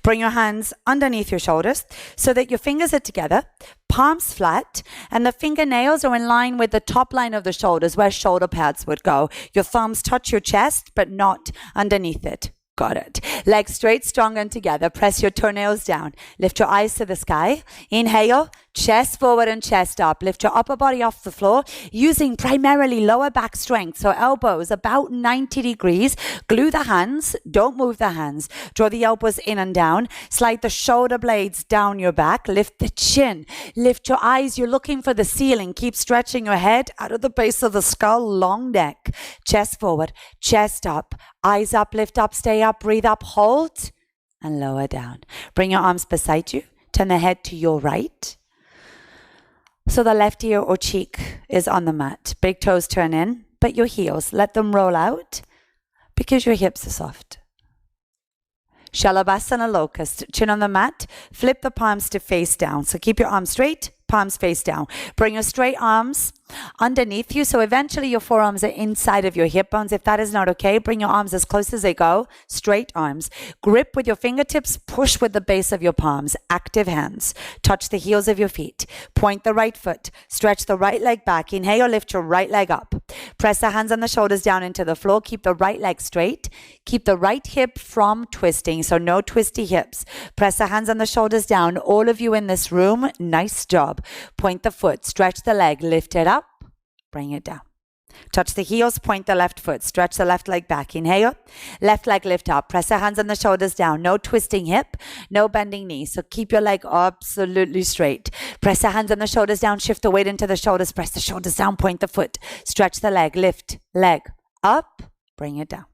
Bring your hands underneath your shoulders so that your fingers are together, palms flat, and the fingernails are in line with the top line of the shoulders where shoulder pads would go. Your thumbs touch your chest, but not underneath it. Got it. Legs straight, strong and together. Press your toenails down. Lift your eyes to the sky. Inhale, chest forward and chest up. Lift your upper body off the floor using primarily lower back strength. So elbows about 90 degrees. Glue the hands. Don't move the hands. Draw the elbows in and down. Slide the shoulder blades down your back. Lift the chin. Lift your eyes. You're looking for the ceiling. Keep stretching your head out of the base of the skull. Long neck. Chest forward. Chest up. Eyes up, lift up, stay up, breathe up, hold, and lower down. Bring your arms beside you. Turn the head to your right. So the left ear or cheek is on the mat. Big toes turn in, but your heels, let them roll out because your hips are soft. Shalabhasana locust. Chin on the mat. Flip the palms to face down. So keep your arms straight, palms face down. Bring your straight arms underneath you. So eventually your forearms are inside of your hip bones. If that is not okay, bring your arms as close as they go. Straight arms. Grip with your fingertips. Push with the base of your palms. Active hands. Touch the heels of your feet. Point the right foot. Stretch the right leg back. Inhale, lift your right leg up. Press the hands on the shoulders down into the floor. Keep the right leg straight. Keep the right hip from twisting. So no twisty hips. Press the hands on the shoulders down. All of you in this room, nice job. Point the foot. Stretch the leg. Lift it up. Bring it down. Touch the heels, point the left foot, stretch the left leg back. Inhale, left leg lift up. Press the hands on the shoulders down. No twisting hip, no bending knee. So keep your leg absolutely straight. Press the hands on the shoulders down, shift the weight into the shoulders. Press the shoulders down, point the foot. Stretch the leg, lift, leg up, bring it down.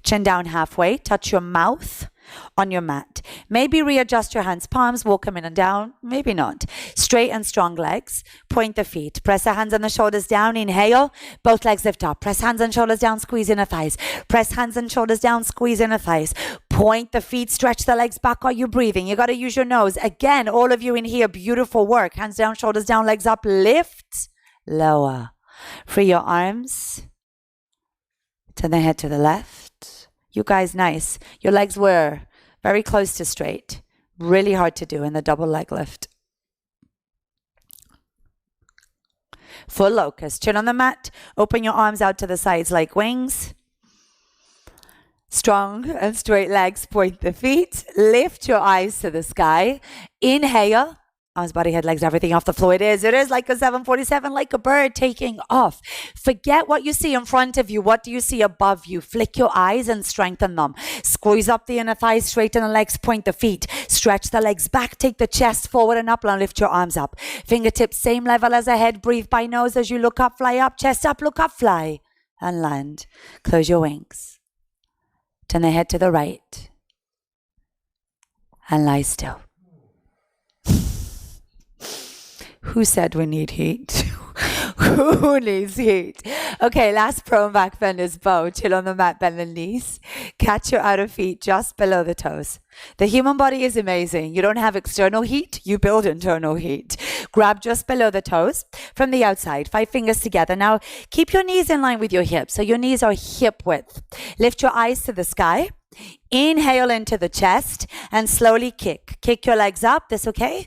Chin down halfway, touch your mouth on your mat. Maybe readjust your hands, palms, walk them in and down. Maybe not. Straight and strong legs. Point the feet. Press the hands on the shoulders down. Inhale. Both legs lift up. Press hands and shoulders down. Squeeze inner thighs. Press hands and shoulders down. Squeeze inner thighs. Point the feet. Stretch the legs back. Are you breathing? You got to use your nose. Again, all of you in here, beautiful work. Hands down, shoulders down, legs up. Lift. Lower. Free your arms. Turn the head to the left. You guys, nice. Your legs were very close to straight. Really hard to do in the double leg lift. Full locust. Chin on the mat. Open your arms out to the sides like wings. Strong and straight legs. Point the feet. Lift your eyes to the sky. Inhale. Arms, body, head, legs, everything off the floor. It is like a 747, like a bird taking off. Forget what you see in front of you. What do you see above you? Flick your eyes and strengthen them. Squeeze up the inner thighs, straighten the legs, point the feet. Stretch the legs back, take the chest forward and up and lift your arms up. Fingertips same level as the head. Breathe by nose as you look up, fly up, chest up, look up, fly and land. Close your wings. Turn the head to the right and lie still. Who said we need heat? Who needs heat? Okay, last prone back bend is bow. Chill on the mat, bend the knees. Catch your outer feet just below the toes. The human body is amazing. You don't have external heat, you build internal heat. Grab just below the toes from the outside. 5 fingers together. Now, keep your knees in line with your hips. So your knees are hip width. Lift your eyes to the sky. Inhale into the chest and slowly kick. Kick your legs up. This okay?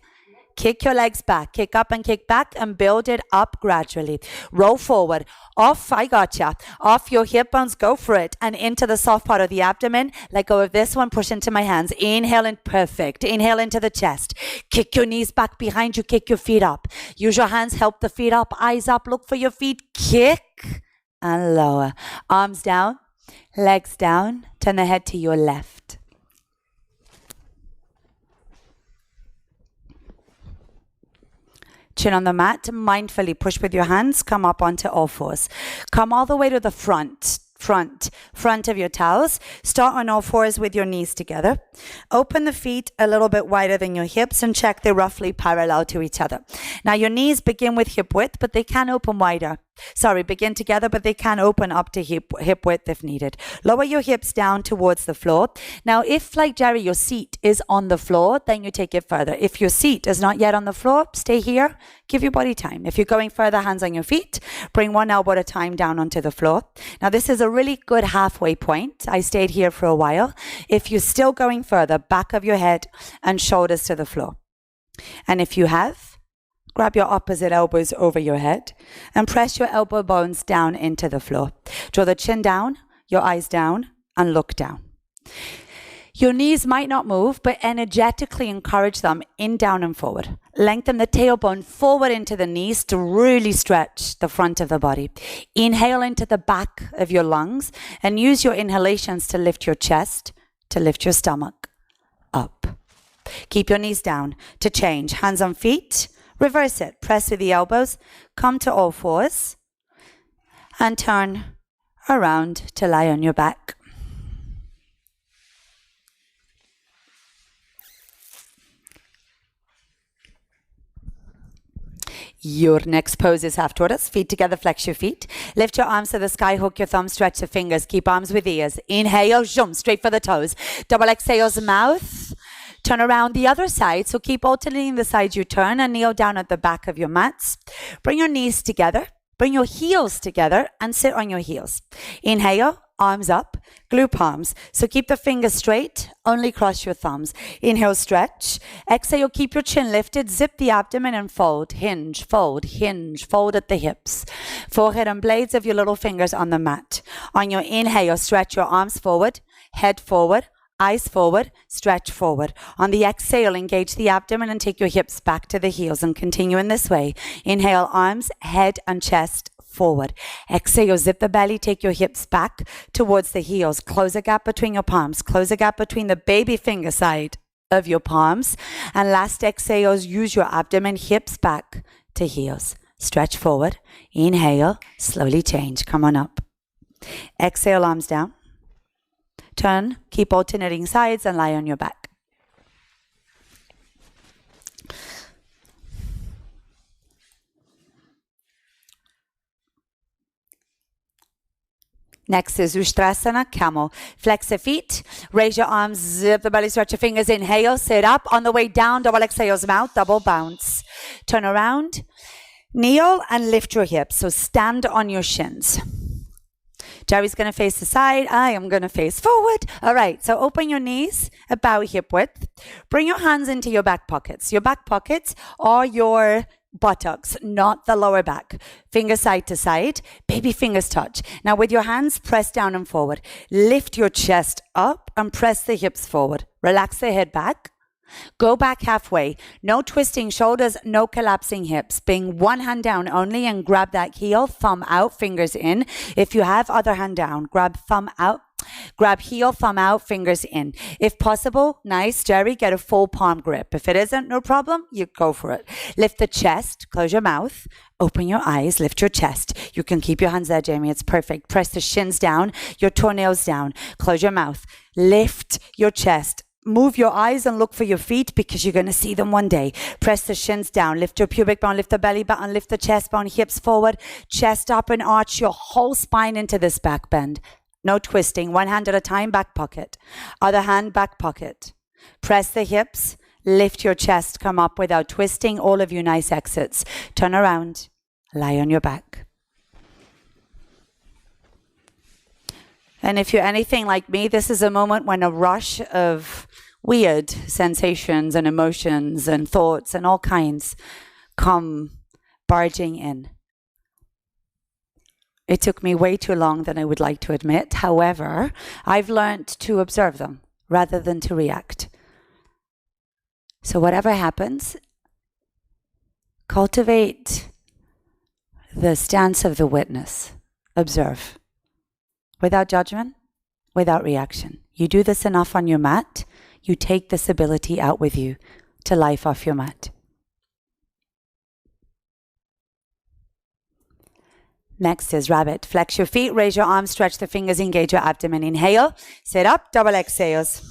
Kick your legs back, kick up and kick back and build it up gradually. Roll forward, off, I gotcha. Off your hip bones, go for it. And into the soft part of the abdomen. Let go of this one, push into my hands. Inhale in, perfect. Inhale into the chest. Kick your knees back behind you, kick your feet up. Use your hands, help the feet up, eyes up, look for your feet. Kick, and lower. Arms down, legs down. Turn the head to your left. Chin on the mat. Mindfully push with your hands. Come up onto all fours. Come all the way to the front of your towels. Start on all fours with your knees together. Open the feet a little bit wider than your hips and check they're roughly parallel to each other. Now your knees begin with hip width, but they can open wider. Begin together, but they can open up to hip width if needed. Lower your hips down towards the floor. Now, if, like Jerry, your seat is on the floor, then you take it further. If your seat is not yet on the floor, stay here. Give your body time. If you're going further, hands on your feet. Bring one elbow at a time down onto the floor. Now, this is a really good halfway point. I stayed here for a while. If you're still going further, back of your head and shoulders to the floor. And if you have, grab your opposite elbows over your head and press your elbow bones down into the floor. Draw the chin down, your eyes down, and look down. Your knees might not move, but energetically encourage them in, down, and forward. Lengthen the tailbone forward into the knees to really stretch the front of the body. Inhale into the back of your lungs and use your inhalations to lift your chest, to lift your stomach up. Keep your knees down to change. Hands on feet. Reverse it. Press with the elbows. Come to all fours. And turn around to lie on your back. Your next pose is half tortoise. Feet together, flex your feet. Lift your arms to the sky, hook your thumbs, stretch the fingers. Keep arms with ears. Inhale, jump straight for the toes. Double exhales, mouth. Turn around the other side. So keep alternating the sides you turn and kneel down at the back of your mats. Bring your knees together. Bring your heels together and sit on your heels. Inhale, arms up, glute palms. So keep the fingers straight, only cross your thumbs. Inhale, stretch. Exhale, keep your chin lifted, zip the abdomen and fold. Hinge, fold at the hips. Forehead and blades of your little fingers on the mat. On your inhale, stretch your arms forward, head forward, eyes forward, stretch forward. On the exhale, engage the abdomen and take your hips back to the heels and continue in this way. Inhale, arms, head and chest forward. Exhale, zip the belly, take your hips back towards the heels. Close a gap between your palms. Close a gap between the baby finger side of your palms. And last exhales, use your abdomen, hips back to heels. Stretch forward. Inhale, slowly change. Come on up. Exhale, arms down. Turn, keep alternating sides and lie on your back. Next is Ustrasana, Camel. Flex the feet, raise your arms, zip the belly, stretch your fingers. Inhale, sit up. On the way down, double exhales, mouth, double bounce. Turn around, kneel and lift your hips. So stand on your shins. Jerry's going to face the side. I am going to face forward. All right. So open your knees about hip width. Bring your hands into your back pockets. Your back pockets are your buttocks, not the lower back. Fingers side to side. Baby fingers touch. Now with your hands, press down and forward. Lift your chest up and press the hips forward. Relax the head back. Go back halfway. No twisting shoulders, no collapsing hips. Bring one hand down only and grab that heel, thumb out, fingers in. If you have other hand down, grab thumb out, grab heel, thumb out, fingers in. If possible, nice, Jerry, get a full palm grip. If it isn't, no problem, you go for it. Lift the chest, close your mouth, open your eyes, lift your chest. You can keep your hands there, Jamie, it's perfect. Press the shins down, your toenails down, close your mouth, lift your chest. Move your eyes and look for your feet because you're going to see them one day. Press the shins down. Lift your pubic bone. Lift the belly button. Lift the chest bone. Hips forward. Chest up and arch your whole spine into this back bend. No twisting. One hand at a time. Back pocket. Other hand. Back pocket. Press the hips. Lift your chest. Come up without twisting. All of you nice exits. Turn around. Lie on your back. And if you're anything like me, this is a moment when a rush of weird sensations and emotions and thoughts and all kinds come barging in. It took me way too long than I would like to admit. However, I've learned to observe them rather than to react. So whatever happens, cultivate the stance of the witness, observe. Without judgment, without reaction. You do this enough on your mat, you take this ability out with you to life off your mat. Next is rabbit. Flex your feet, raise your arms, stretch the fingers, engage your abdomen. Inhale, sit up, double exhales.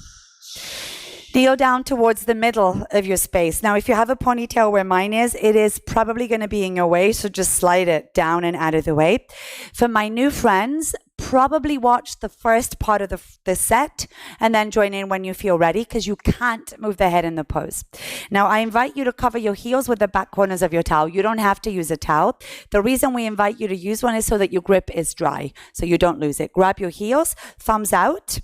Kneel down towards the middle of your space. Now, if you have a ponytail where mine is, it is probably going to be in your way, so just slide it down and out of the way. For my new friends, probably watch the first part of the set and then join in when you feel ready, because you can't move the head in the pose. Now, I invite you to cover your heels with the back corners of your towel. You don't have to use a towel. The reason we invite you to use one is so that your grip is dry, so you don't lose it. Grab your heels, thumbs out,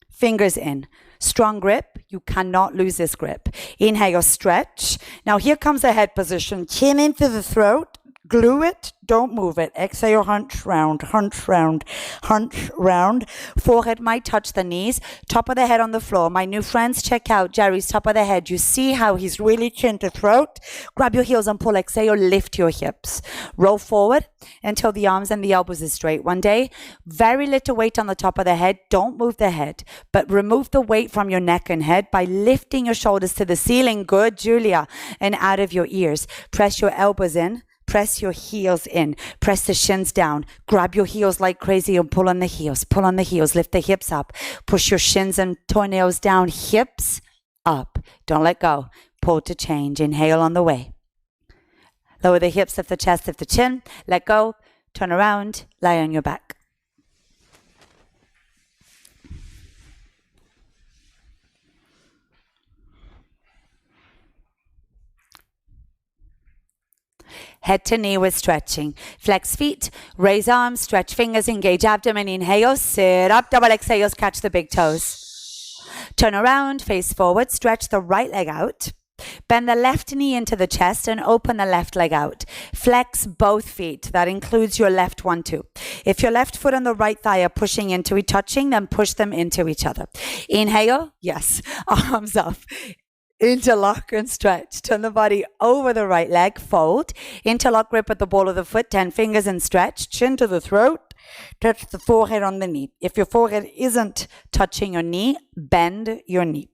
fingers in. Strong grip. You cannot lose this grip. Inhale, stretch. Now here comes the head position. Chin into the throat. Glue it. Don't move it. Exhale, hunch round, hunch round, hunch round. Forehead might touch the knees. Top of the head on the floor. My new friends, check out Jerry's top of the head. You see how he's really chin to throat? Grab your heels and pull. Exhale, lift your hips. Roll forward until the arms and the elbows is straight. One day, very little weight on the top of the head. Don't move the head, but remove the weight from your neck and head by lifting your shoulders to the ceiling. Good, Julia. And out of your ears. Press your elbows in. Press your heels in. Press the shins down. Grab your heels like crazy and pull on the heels. Pull on the heels. Lift the hips up. Push your shins and toenails down. Hips up. Don't let go. Pull to change. Inhale on the way. Lower the hips, lift the chest, lift the chin. Let go. Turn around. Lie on your back. Head to knee with stretching. Flex feet, raise arms, stretch fingers, engage abdomen. Inhale, sit up, double exhales, catch the big toes. Turn around, face forward, stretch the right leg out. Bend the left knee into the chest and open the left leg out. Flex both feet. That includes your left one too. If your left foot and the right thigh are pushing into each, touching, then push them into each other. Inhale, yes, arms up. Interlock and stretch. Turn the body over the right leg. Fold. Interlock grip at the ball of the foot. 10 fingers and stretch. Chin to the throat. Touch the forehead on the knee. If your forehead isn't touching your knee, bend your knee.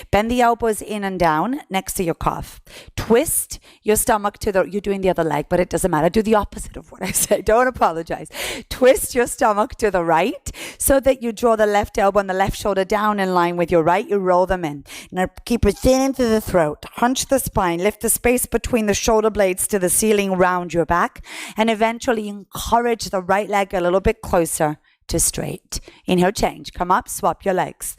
Bend the elbows in and down next to your calf. Twist your stomach to the, you're doing the other leg, but it doesn't matter. Do the opposite of what I say. Don't apologize. Twist your stomach to the right so that you draw the left elbow and the left shoulder down in line with your right. You roll them in. Now keep it thin into the throat. Hunch the spine. Lift the space between the shoulder blades to the ceiling round your back. And eventually encourage the right leg a little bit closer to straight. Inhale, change. Come up, swap your legs.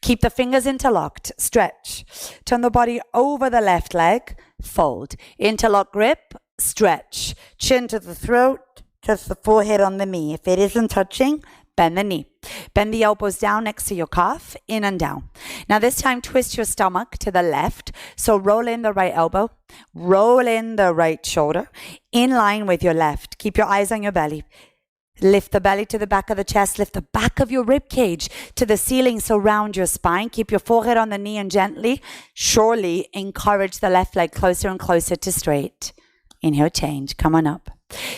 Keep the fingers interlocked. Stretch. Turn the body over the left leg. Fold. Interlock grip. Stretch. Chin to the throat. Touch the forehead on the knee. If it isn't touching, bend the knee. Bend the elbows down next to your calf. In and down. Now this time, twist your stomach to the left. So roll in the right elbow. Roll in the right shoulder. In line with your left. Keep your eyes on your belly. Lift the belly to the back of the chest. Lift the back of your rib cage to the ceiling. So round your spine. Keep your forehead on the knee and gently, surely encourage the left leg closer and closer to straight. Inhale, change. Come on up.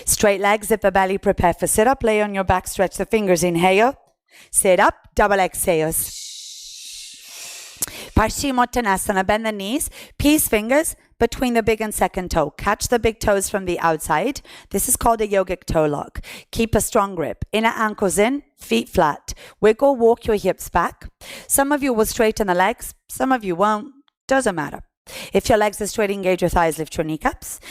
Straight legs, zip the belly. Prepare for sit up. Lay on your back. Stretch the fingers. Inhale. Sit up. Double exhales. Paschimottanasana. Bend the knees. Peace fingers between the big and second toe. Catch the big toes from the outside. This is called a yogic toe lock. Keep a strong grip. Inner ankles in, feet flat. Wiggle, walk your hips back. Some of you will straighten the legs. Some of you won't. Doesn't matter. If your legs are straight, engage your thighs, lift your kneecaps.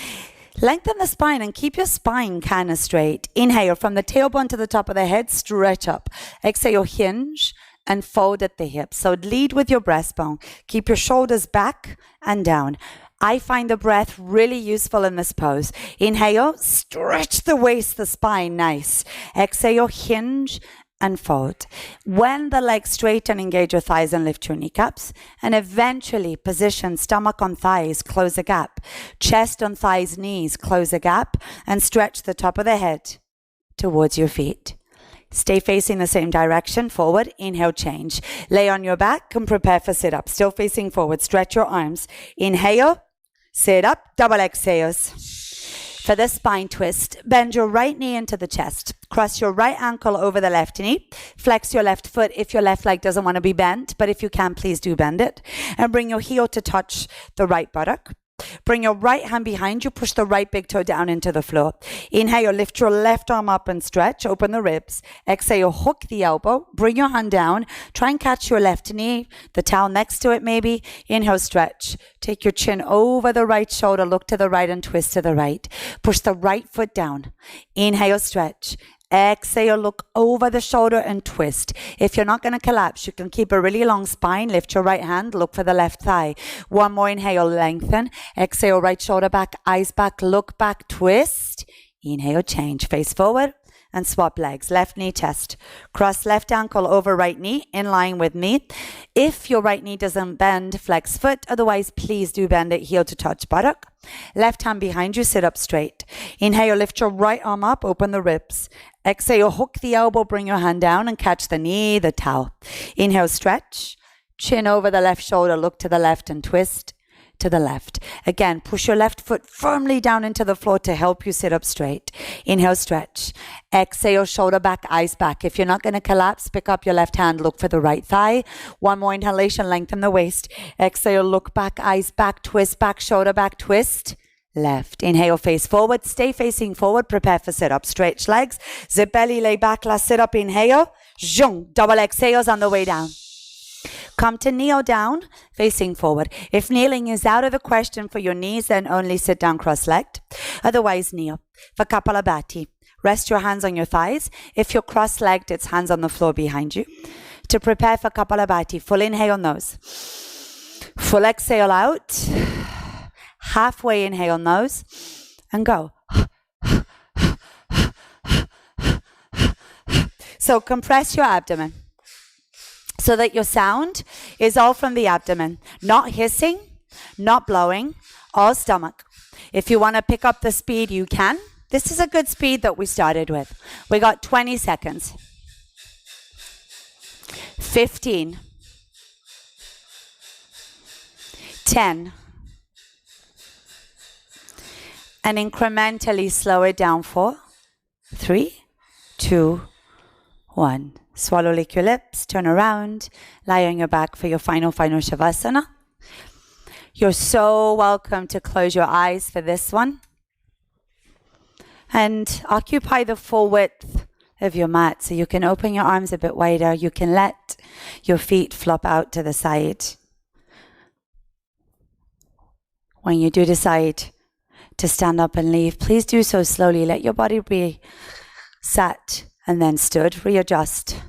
Lengthen the spine and keep your spine kind of straight. Inhale from the tailbone to the top of the head, stretch up. Exhale, hinge and fold at the hips. So lead with your breastbone. Keep your shoulders back and down. I find the breath really useful in this pose. Inhale, stretch the waist, the spine, nice. Exhale, hinge and fold. When the legs straighten, engage your thighs and lift your kneecaps. And eventually position stomach on thighs, close a gap. Chest on thighs, knees, close a gap. And stretch the top of the head towards your feet. Stay facing the same direction, forward. Inhale, change. Lay on your back and prepare for sit-up. Still facing forward. Stretch your arms. Inhale. Sit up, double exhales. For the spine twist, bend your right knee into the chest. Cross your right ankle over the left knee. Flex your left foot if your left leg doesn't want to be bent, but if you can, please do bend it. And bring your heel to touch the right buttock. Bring your right hand behind you. Push the right big toe down into the floor. Inhale, lift your left arm up and stretch. Open the ribs. Exhale, hook the elbow. Bring your hand down. Try and catch your left knee, the towel next to it maybe. Inhale, stretch. Take your chin over the right shoulder. Look to the right and twist to the right. Push the right foot down. Inhale, stretch. Exhale, look over the shoulder and twist. If you're not going to collapse, you can keep a really long spine. Lift your right hand, look for the left thigh. One more inhale, lengthen. Exhale, right shoulder back, eyes back, look back, twist. Inhale, change, face forward and swap legs. Left knee, chest. Cross left ankle over right knee, in line with me. If your right knee doesn't bend, flex foot. Otherwise, please do bend it, heel to touch buttock. Left hand behind you, sit up straight. Inhale, lift your right arm up, open the ribs. Exhale, hook the elbow, bring your hand down and catch the knee, the towel. Inhale, stretch. Chin over the left shoulder, look to the left and twist to the left. Again, push your left foot firmly down into the floor to help you sit up straight. Inhale, stretch. Exhale, shoulder back, eyes back. If you're not going to collapse, pick up your left hand, look for the right thigh. One more inhalation, lengthen the waist. Exhale, look back, eyes back, twist back, shoulder back, twist. Left. Inhale, face forward. Stay facing forward. Prepare for sit-up. Stretch legs. Zip belly, lay back. Last sit-up. Inhale. Zhung. Double exhales on the way down. Come to kneel down, facing forward. If kneeling is out of the question for your knees, then only sit down cross-legged. Otherwise, kneel. For Kapalabhati, rest your hands on your thighs. If you're cross-legged, it's hands on the floor behind you. To prepare for Kapalabhati, full inhale, nose. Full exhale out. Halfway inhale, nose, and go. So compress your abdomen so that your sound is all from the abdomen, not hissing, not blowing, all stomach. If you want to pick up the speed, you can. This is a good speed that we started with. We got 20 seconds. 15. 10. And incrementally slow it down for 3, 2, 1. Swallow, lick your lips, turn around, lie on your back for your final Shavasana. You're so welcome to close your eyes for this one. And occupy the full width of your mat so you can open your arms a bit wider. You can let your feet flop out to the side. When you do decide to stand up and leave, please do so slowly. Let your body be sat and then stood. Readjust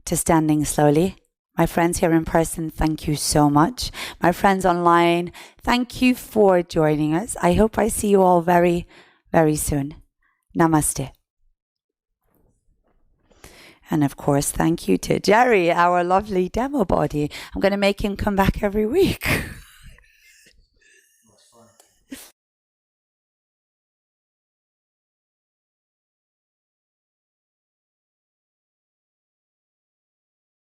to standing slowly. My friends here in person, thank you so much. My friends online, thank you for joining us. I hope I see you all very, very soon. Namaste. And of course, thank you to Jerry, our lovely demo body. I'm going to make him come back every week.